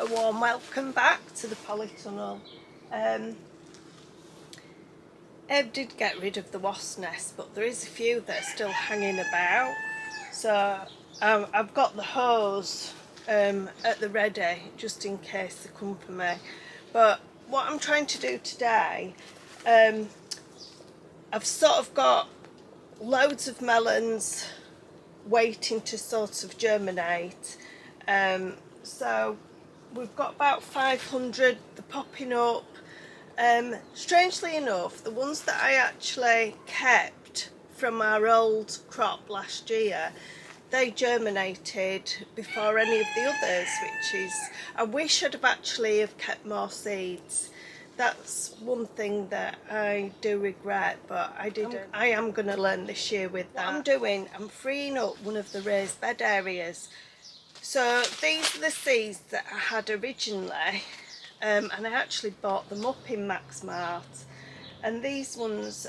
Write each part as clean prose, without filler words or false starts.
a warm welcome back to the Polytunnel. Eb did get rid of the wasp nest, but there is a few that are still hanging about. So I've got the hose at the ready just in case they come for me. But what I'm trying to do today, I've sort of got loads of melons waiting to sort of germinate. So we've got about 500, they're popping up. Strangely enough, the ones that I actually kept from our old crop last year, they germinated before any of the others, which is, I wish I'd have actually have kept more seeds. That's one thing that I do regret, but I didn't. I am going to learn this year with that. What I'm doing, I'm freeing up one of the raised bed areas. So these are the seeds that I had originally, and I actually bought them up in Maxmart. And these ones,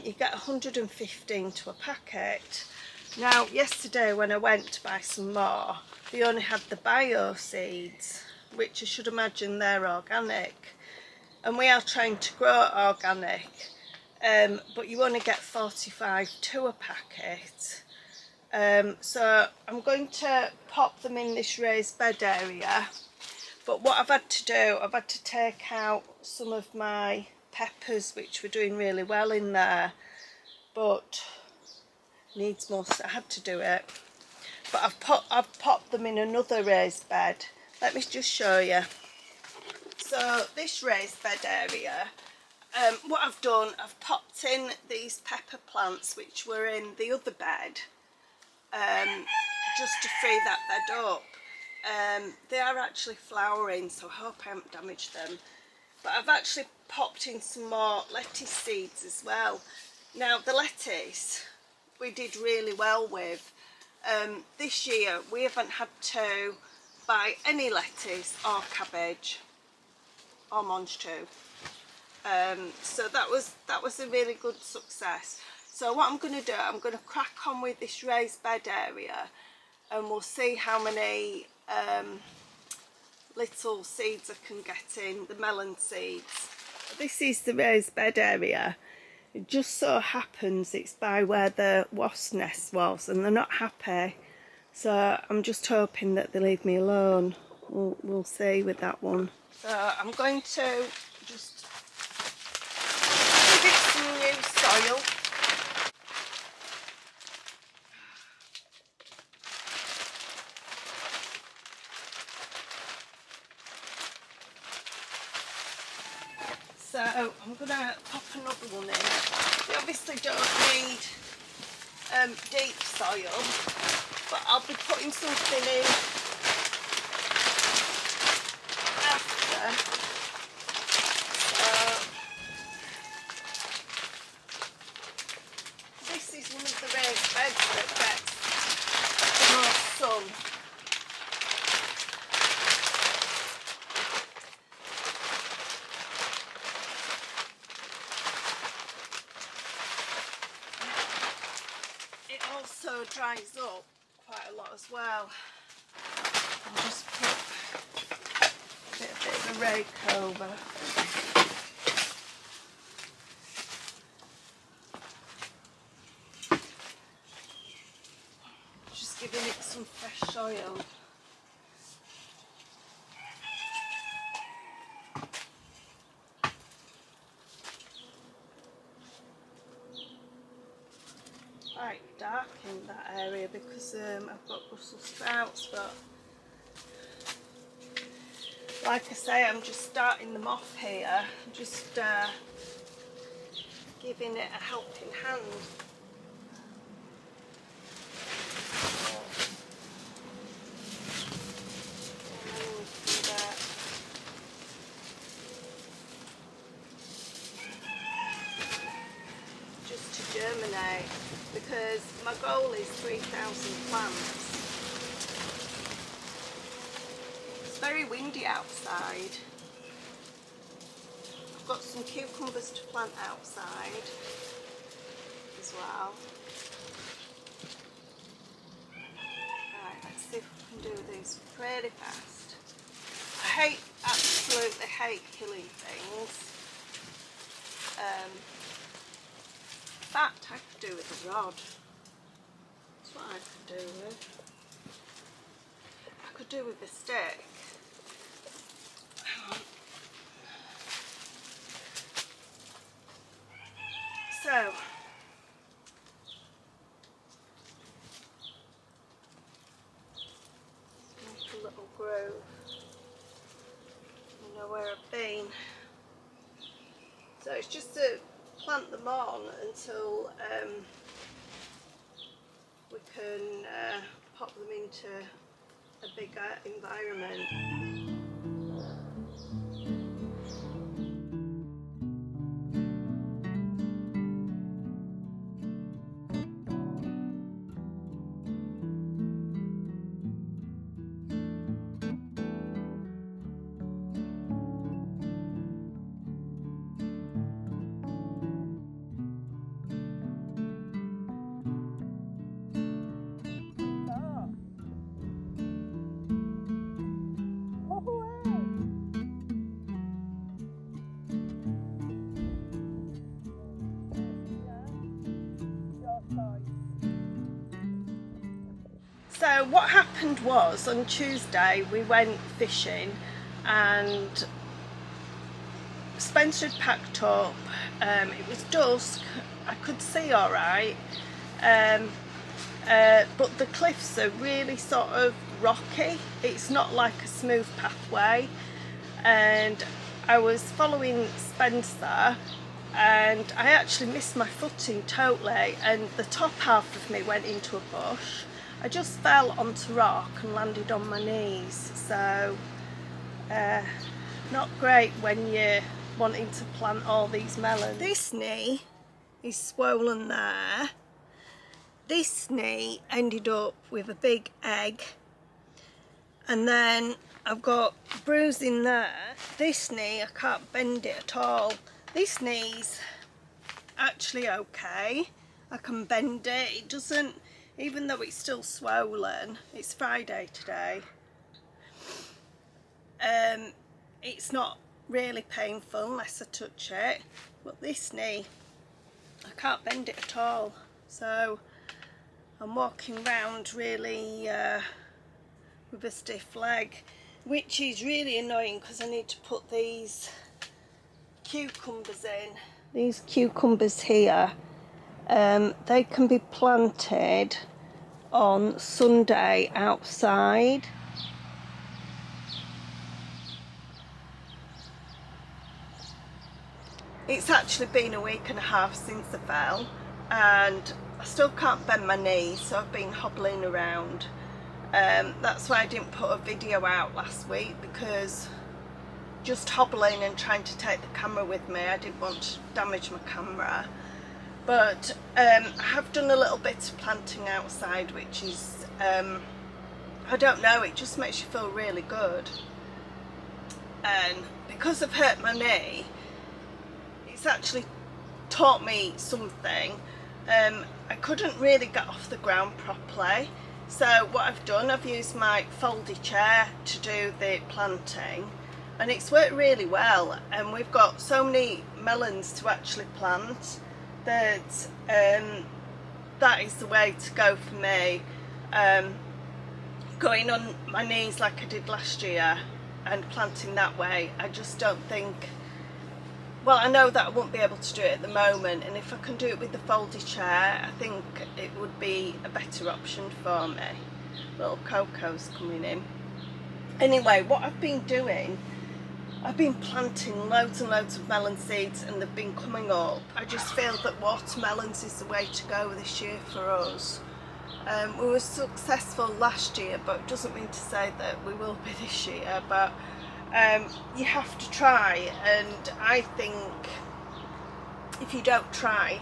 you get 115 to a packet. Now, yesterday when I went to buy some more, they only had the bio seeds, which I should imagine they're organic. And we are trying to grow organic, but you only get 45 to a packet. So I'm going to pop them in this raised bed area. But what I've had to do, I've had to take out some of my peppers, which were doing really well in there, but needs must, I had to do it. But I've popped them in another raised bed. Let me just show you. So this raised bed area, what I've done, I've popped in these pepper plants which were in the other bed, just to free that bed up. They are actually flowering, so I hope I haven't damaged them. But I've actually popped in some more lettuce seeds as well. Now the lettuce we did really well with. This year we haven't had to buy any lettuce or cabbage or mange too. So that was a really good success. So what I'm going to do, I'm going to crack on with this raised bed area, and we'll see how many little seeds I can get in, the melon seeds. This is the raised bed area. It just so happens it's by where the wasp nest was, and they're not happy. So I'm just hoping that they leave me alone. We'll see with that one. So I'm going to just give it some new soil. So I'm going to pop another one in. We obviously don't need deep soil, but I'll be putting something in after. This is one of the raised beds that gets the most sun. It also dries up quite a lot as well. I'll just put a bit of a rake over. Just giving it some fresh soil. Quite dark in that area because I've got Brussels sprouts, but like I say, I'm just starting them off here. I'm just giving it a helping hand. Just to germinate, because my goal is 3,000 plants. It's very windy outside. I've got some cucumbers to plant outside as well. Right, let's see if we can do these pretty fast. I absolutely hate killing things. In fact, I could do with a rod. That's what I could do with. I could do with a stick. Hang on. So, make a little groove. You know where I've been. So it's just to plant them on until we can pop them into a bigger environment. So what happened was, on Tuesday we went fishing and Spencer had packed up. It was dusk, I could see alright, but the cliffs are really sort of rocky. It's not like a smooth pathway, and I was following Spencer and I actually missed my footing totally, and the top half of me went into a bush. I just fell onto rock and landed on my knees, so not great when you're wanting to plant all these melons. This knee is swollen there. This knee ended up with a big egg, and then I've got bruising there. This knee, I can't bend it at all. This knee's actually okay. I can bend it. It doesn't, even though it's still swollen, it's Friday today, it's not really painful unless I touch it. But this knee, I can't bend it at all. So I'm walking around really with a stiff leg, which is really annoying because I need to put these cucumbers in. These cucumbers here, they can be planted on Sunday outside. It's actually been a week and a half since I fell, and I still can't bend my knees, so I've been hobbling around. That's why I didn't put a video out last week, because just hobbling and trying to take the camera with me, I didn't want to damage my camera. But I have done a little bit of planting outside, which is, I don't know, it just makes you feel really good. And because I've hurt my knee, it's actually taught me something. I couldn't really get off the ground properly, so what I've done, I've used my foldy chair to do the planting, and it's worked really well, and we've got so many melons to actually plant that that is the way to go for me. Going on my knees like I did last year and planting that way, I just don't think, well, I know that I won't be able to do it at the moment, and if I can do it with the foldy chair, I think it would be a better option for me. Little Coco's coming in. Anyway, what I've been doing, I've been planting loads and loads of melon seeds, and they've been coming up. I just feel that watermelons is the way to go this year for us. We were successful last year, but it doesn't mean to say that we will be this year, but you have to try, and I think if you don't try,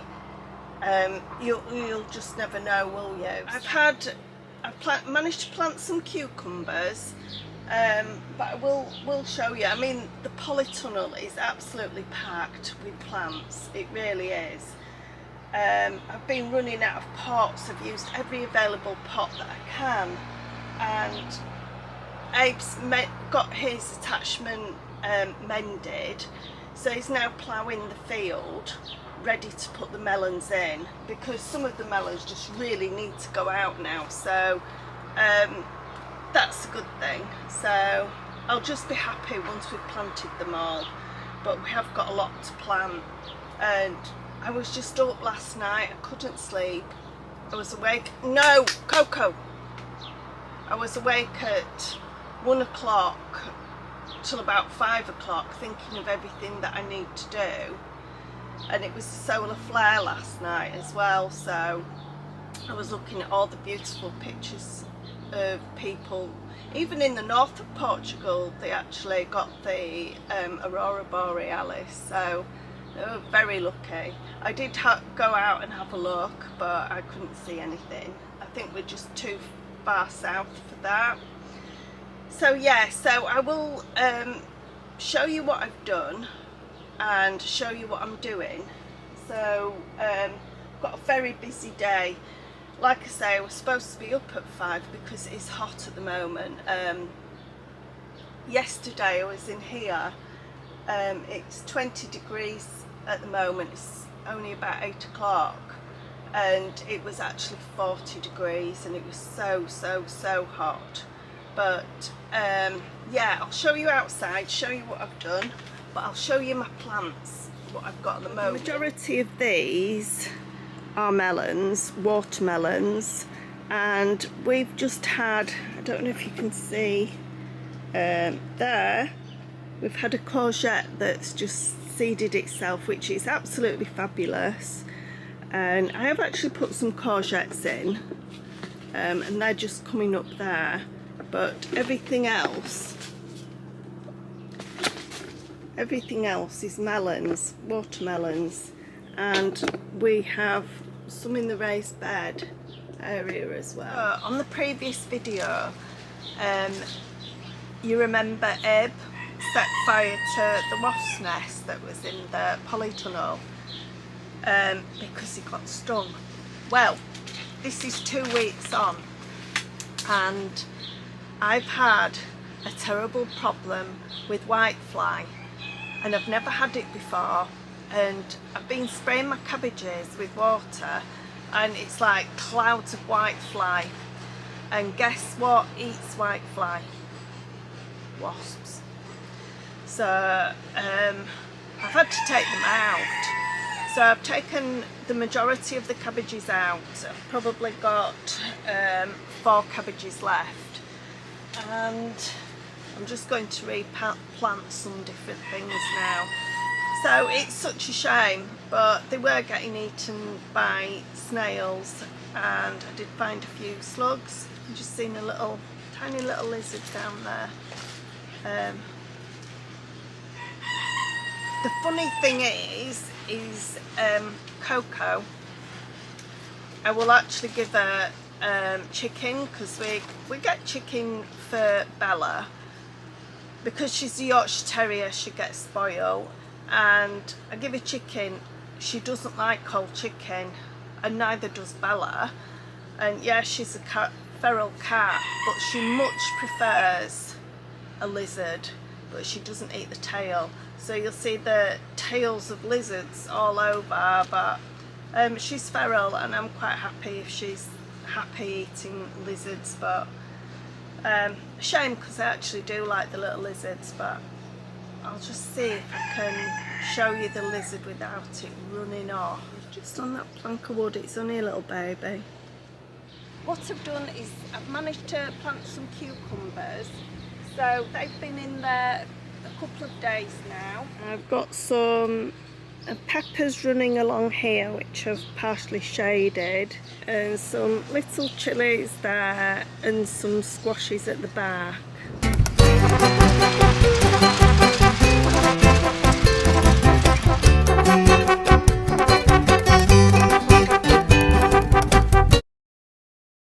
you'll just never know, will you? I've managed to plant some cucumbers, but I will show you. I mean, the Polytunnel is absolutely packed with plants, it really is. I've been running out of pots. I've used every available pot that I can, and Abe's got his attachment mended, so he's now ploughing the field ready to put the melons in, because some of the melons just really need to go out now, so that's a good thing. So I'll just be happy once we've planted them all, but we have got a lot to plant. And I was just up last night, I couldn't sleep. I was awake, no, Coco! I was awake at 1 o'clock till about 5 o'clock thinking of everything that I need to do. And it was a solar flare last night as well, so I was looking at all the beautiful pictures of people. Even in the north of Portugal, they actually got the Aurora Borealis, so they were very lucky. I did go out and have a look, but I couldn't see anything. I think we're just too far south for that. So yeah, so I will show you what I've done and show you what I'm doing. So got a very busy day. Like I say, I was supposed to be up at 5 because it's hot at the moment. Yesterday I was in here, it's 20 degrees at the moment, it's only about 8 o'clock, and it was actually 40 degrees and it was so hot. But yeah, I'll show you outside, show you what I've done, but I'll show you my plants, what I've got at the moment. The majority of these are melons, watermelons, and we've just had, I don't know if you can see there, we've had a courgette that's just seeded itself, which is absolutely fabulous. And I have actually put some courgettes in, and they're just coming up there. But everything else is melons, watermelons, and we have some in the raised bed area as well. On the previous video, you remember Abe set fire to the wasp nest that was in the Polytunnel because he got stung. Well, this is 2 weeks on, and I've had a terrible problem with whitefly, and I've never had it before, and I've been spraying my cabbages with water and it's like clouds of whitefly, and guess what eats whitefly? Wasps. So I've had to take them out. So I've taken the majority of the cabbages out. I've probably got 4 cabbages left, and I'm just going to replant some different things now. So it's such a shame, but they were getting eaten by snails, and I did find a few slugs. I've just seen a tiny little lizard down there. The funny thing is Coco, I will actually give her chicken, because we get chicken for Bella. Because she's a Yorkshire Terrier, she gets spoiled, and I give her chicken. She doesn't like cold chicken, and neither does Bella. And yeah, she's a feral cat, but she much prefers a lizard, but she doesn't eat the tail. So you'll see the tails of lizards all over, but she's feral, and I'm quite happy if she's happy eating lizards. But a shame, because I actually do like the little lizards, but I'll just see if I can show you the lizard without it running off. Just on that plank of wood, it's only a little baby. What I've done is I've managed to plant some cucumbers, so they've been in there a couple of days now. I've got some peppers running along here, which I've partially shaded, and some little chilies there, and some squashes at the back.